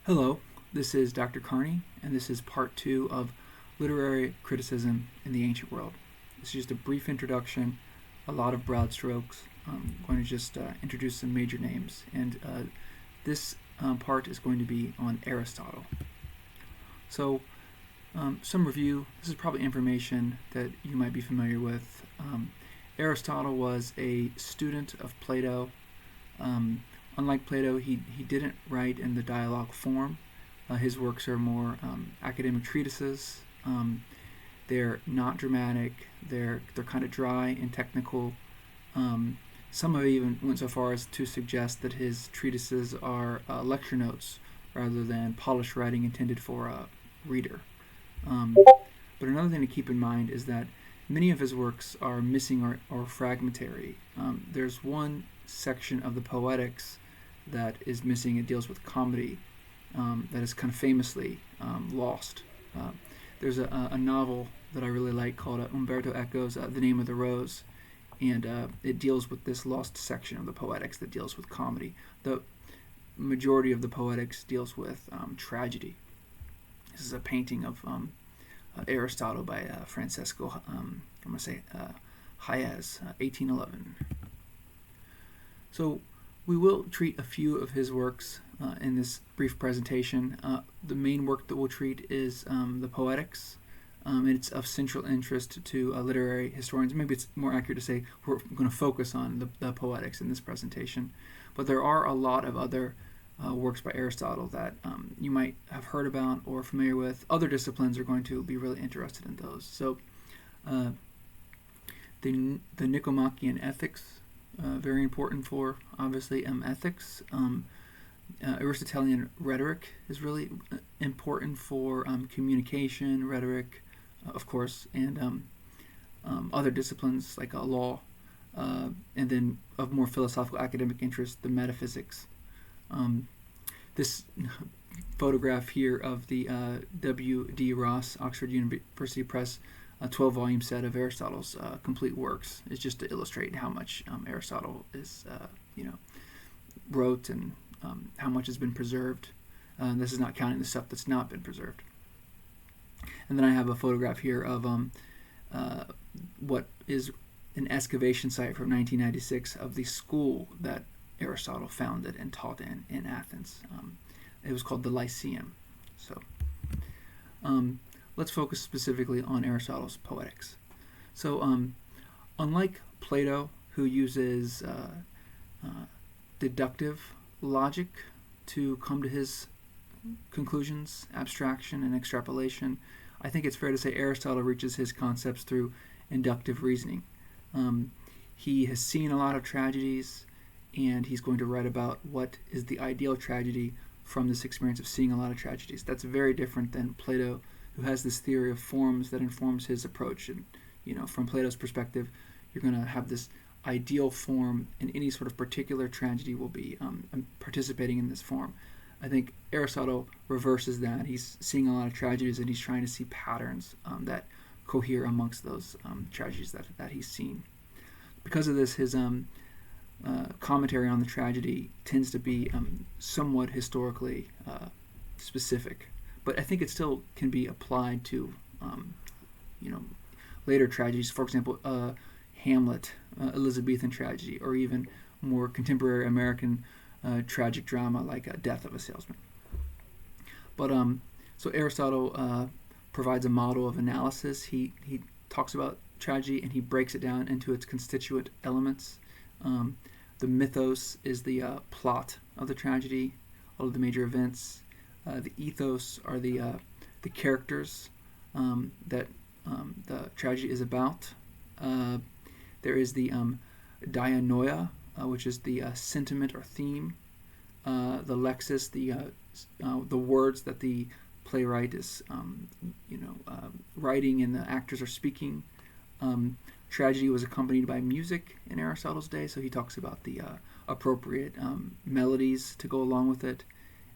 Hello, this is Dr. Carney, and this is part two of Literary Criticism in the Ancient World. This is just a brief introduction, a lot of broad strokes. I'm going to just introduce some major names, and this part is going to be on Aristotle. So, some review. This is probably information that you might be familiar with. Aristotle was a student of Plato. Unlike Plato, he didn't write in the dialogue form. His works are more academic treatises. They're not dramatic. They're kind of dry and technical. Some have even went so far as to suggest that his treatises are lecture notes rather than polished writing intended for a reader. But another thing to keep in mind is that many of his works are missing or fragmentary. There's one section of the Poetics that is missing. It deals with comedy that is kind of famously lost. There's a novel that I really like called Umberto Eco's The Name of the Rose, and it deals with this lost section of the Poetics that deals with comedy. The majority of the Poetics deals with tragedy. This is a painting of Aristotle by Francesco, I'm going to say Hayez, 1811. So we will treat a few of his works in this brief presentation. The main work that we'll treat is the Poetics. It's of central interest to literary historians. Maybe it's more accurate to say we're going to focus on the Poetics in this presentation. But there are a lot of other works by Aristotle that you might have heard about or familiar with. Other disciplines are going to be really interested in those. So the Nicomachean Ethics, very important for, obviously, ethics. Aristotelian rhetoric is really important for communication, rhetoric, of course, and other disciplines like law, and then of more philosophical academic interest, the metaphysics. This photograph here of the W.D. Ross, Oxford University Press, 12-volume set of Aristotle's complete works is just to illustrate how much Aristotle is, wrote and how much has been preserved. This is not counting the stuff that's not been preserved. And then I have a photograph here of what is an excavation site from 1996 of the school that Aristotle founded and taught in Athens. It was called the Lyceum. So let's focus specifically on Aristotle's Poetics. So unlike Plato, who uses deductive logic to come to his conclusions, abstraction and extrapolation, I think it's fair to say Aristotle reaches his concepts through inductive reasoning. He has seen a lot of tragedies, and he's going to write about what is the ideal tragedy from this experience of seeing a lot of tragedies. That's very different than Plato, who has this theory of forms that informs his approach. And, from Plato's perspective, you're going to have this ideal form, and any sort of particular tragedy will be participating in this form. I think Aristotle reverses that. He's seeing a lot of tragedies, and he's trying to see patterns that cohere amongst those tragedies that he's seen. Because of this, his commentary on the tragedy tends to be somewhat historically specific, but I think it still can be applied to later tragedies. For example, Hamlet, Elizabethan tragedy, or even more contemporary American tragic drama like Death of a Salesman. But so Aristotle provides a model of analysis. He talks about tragedy and he breaks it down into its constituent elements. The mythos is the plot of the tragedy, all of the major events. The ethos are the characters that the tragedy is about. There is the dianoia, which is the sentiment or theme. The lexis, the words that the playwright is, writing and the actors are speaking. Tragedy was accompanied by music in Aristotle's day, so he talks about the appropriate melodies to go along with it,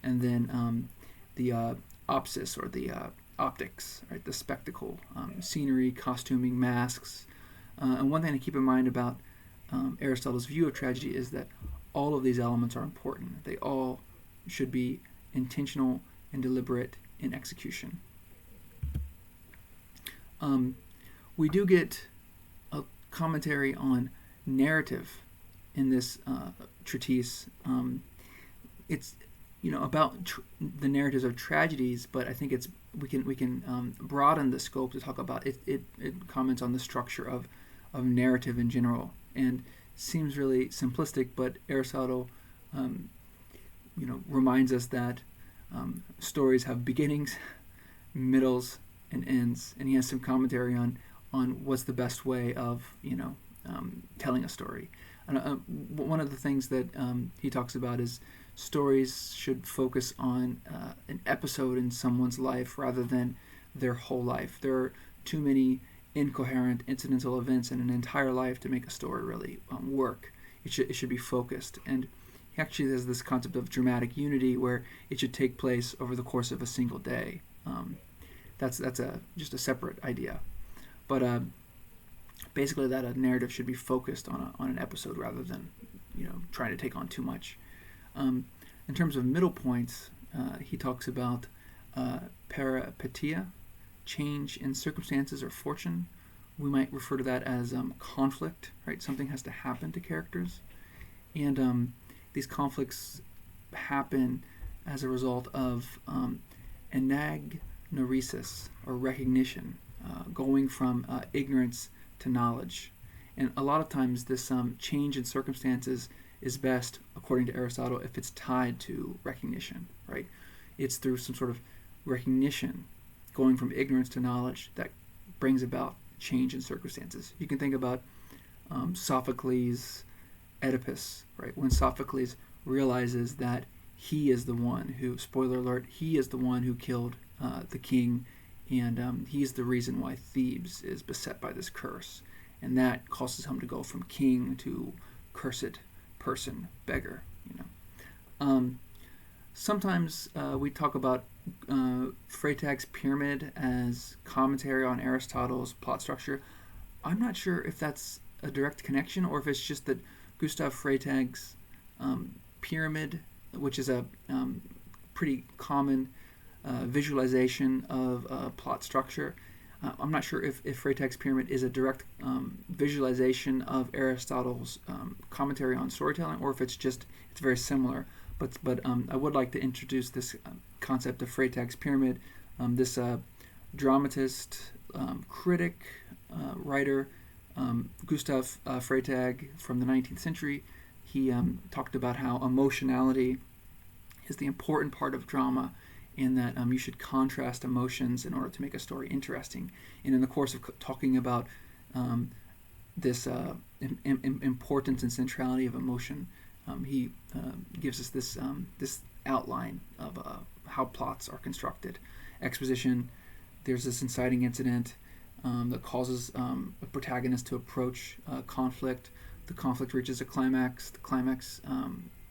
and then the opsis, or the optics, right? The spectacle, scenery, costuming, masks. And one thing to keep in mind about Aristotle's view of tragedy is that all of these elements are important. They all should be intentional and deliberate in execution. We do get a commentary on narrative in this treatise. It's about the narratives of tragedies, but I think we can broaden the scope to talk about it. It comments on the structure of narrative in general, and seems really simplistic, but Aristotle reminds us that stories have beginnings, middles, and ends, and he has some commentary on what's the best way of telling a story. And one of the things that he talks about is stories should focus on an episode in someone's life rather than their whole life. There are too many incoherent incidental events in an entire life to make a story really work. It should be focused. And he actually has this concept of dramatic unity where it should take place over the course of a single day. That's just a separate idea. But basically that a narrative should be focused on an episode rather than trying to take on too much. In terms of middle points, he talks about peripetia, change in circumstances or fortune. We might refer to that as conflict, right? Something has to happen to characters. And these conflicts happen as a result of anagnoresis, or recognition, going from ignorance to knowledge. And a lot of times this change in circumstances is best, according to Aristotle, if it's tied to recognition, right? It's through some sort of recognition, going from ignorance to knowledge, that brings about change in circumstances. You can think about Sophocles' Oedipus, right? When Sophocles realizes that he is the one who, spoiler alert, he is the one who killed the king, and he's the reason why Thebes is beset by this curse. And that causes him to go from king to cursed person, beggar, Sometimes we talk about Freytag's pyramid as commentary on Aristotle's plot structure. I'm not sure if that's a direct connection or if it's just that Gustav Freytag's pyramid, which is a pretty common visualization of plot structure. I'm not sure if Freytag's pyramid is a direct visualization of Aristotle's commentary on storytelling, or if it's very similar. But I would like to introduce this concept of Freytag's pyramid. This dramatist, critic, writer, Gustav Freytag from the 19th century, he talked about how emotionality is the important part of drama, and that you should contrast emotions in order to make a story interesting. And in the course of talking about this importance and centrality of emotion, he gives us this outline of how plots are constructed. Exposition, there's this inciting incident that causes a protagonist to approach conflict. The conflict reaches a climax. The climax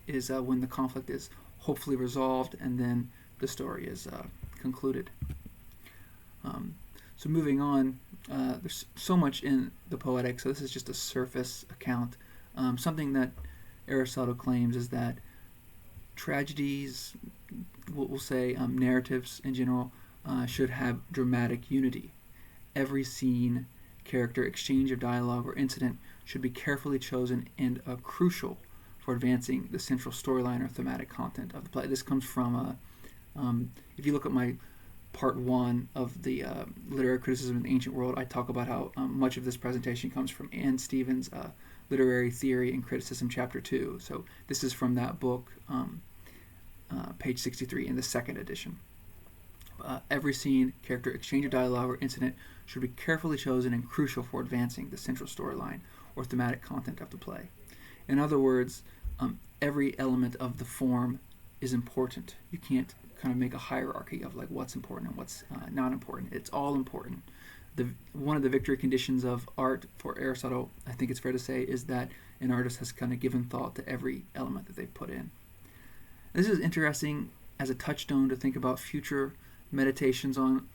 is when the conflict is hopefully resolved, and then the story is concluded. So moving on, there's so much in the Poetic, so this is just a surface account. Something that Aristotle claims is that tragedies, we'll say narratives in general, should have dramatic unity. Every scene, character, exchange of dialogue, or incident should be carefully chosen and crucial for advancing the central storyline or thematic content of the play. This comes from, if you look at my part 1 of the literary criticism in the ancient world, I talk about how much of this presentation comes from Anne Stevens' Literary Theory and Criticism, Chapter 2. So this is from that book, page 63 in the second edition. Every scene, character, exchange of dialogue, or incident should be carefully chosen and crucial for advancing the central storyline or thematic content of the play. In other words, every element of the form is important. You can't kind of make a hierarchy of like what's important and what's not important. It's all important. One of the victory conditions of art for Aristotle, I think it's fair to say, is that an artist has kind of given thought to every element that they've put in. This is interesting as a touchstone to think about future meditations on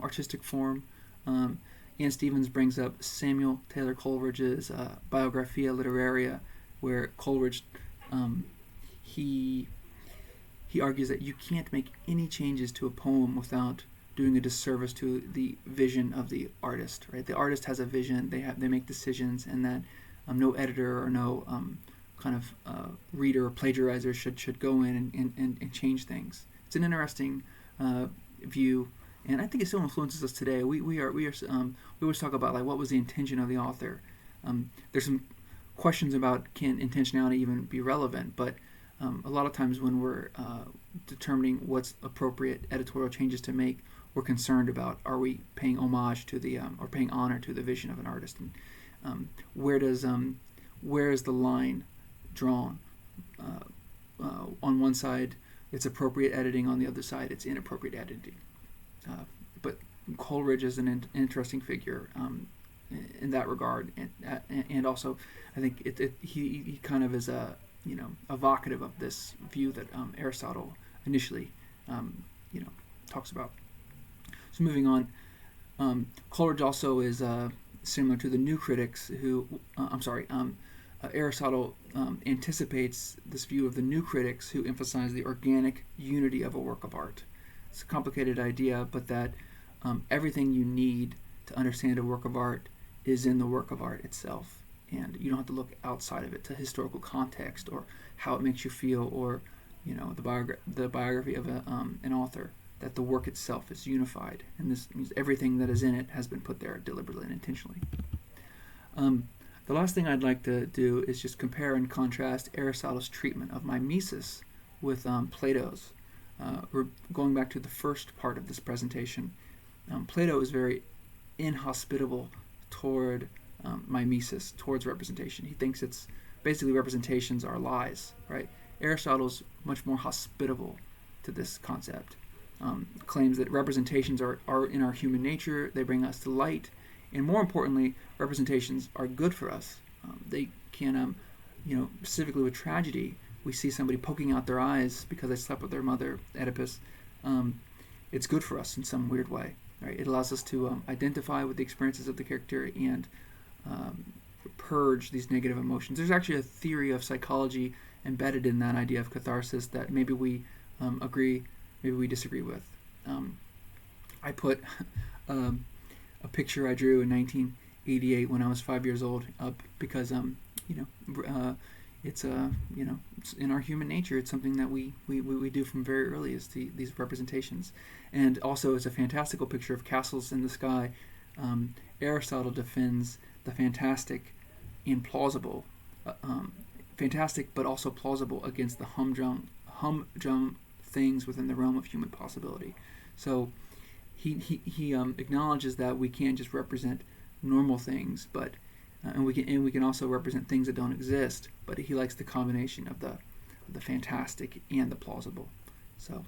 artistic form. Anne Stevens brings up Samuel Taylor Coleridge's Biographia Literaria, where Coleridge he he argues that you can't make any changes to a poem without doing a disservice to the vision of the artist. Right, the artist has a vision. They make decisions, and that no editor or no kind of reader or plagiarizer should go in and change things. It's an interesting view, and I think it still influences us today. We always talk about, like, what was the intention of the author. There's some questions about, can intentionality even be relevant, but a lot of times when we're determining what's appropriate editorial changes to make, we're concerned about, are we paying homage to the or paying honor to the vision of an artist, and where is the line drawn? On one side, it's appropriate editing. On the other side, it's inappropriate editing. But Coleridge is an interesting figure in that regard, and also I think he kind of is evocative of this view that Aristotle initially talks about. So moving on, Coleridge also is similar to the new critics who Aristotle anticipates this view of the new critics who emphasize the organic unity of a work of art. It's a complicated idea, but that everything you need to understand a work of art is in the work of art itself, and you don't have to look outside of it to historical context or how it makes you feel, or the biography of an author. That the work itself is unified, and this means everything that is in it has been put there deliberately and intentionally. The last thing I'd like to do is just compare and contrast Aristotle's treatment of mimesis with Plato's. We're going back to the first part of this presentation. Plato is very inhospitable toward mimesis, towards representation. He thinks it's basically representations are lies, right? Aristotle's much more hospitable to this concept. Claims that representations are in our human nature, they bring us to light, and more importantly, representations are good for us. They can, specifically with tragedy, we see somebody poking out their eyes because they slept with their mother, Oedipus. It's good for us in some weird way, right? It allows us to identify with the experiences of the character and purge these negative emotions. There's actually a theory of psychology embedded in that idea of catharsis that maybe we agree, maybe we disagree with. I put a picture I drew in 1988 when I was 5 years old up because it's it's in our human nature. It's something that we do from very early, is these representations. And also it's a fantastical picture of castles in the sky. Aristotle defends the fantastic and plausible, fantastic but also plausible, against the humdrum things within the realm of human possibility. So he acknowledges that we can't just represent normal things, but and we can also represent things that don't exist. But he likes the combination of the fantastic and the plausible. So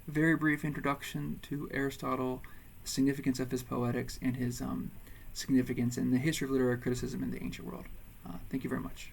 very brief introduction to Aristotle, the significance of his poetics, and his significance in the history of literary criticism in the ancient world. Thank you very much.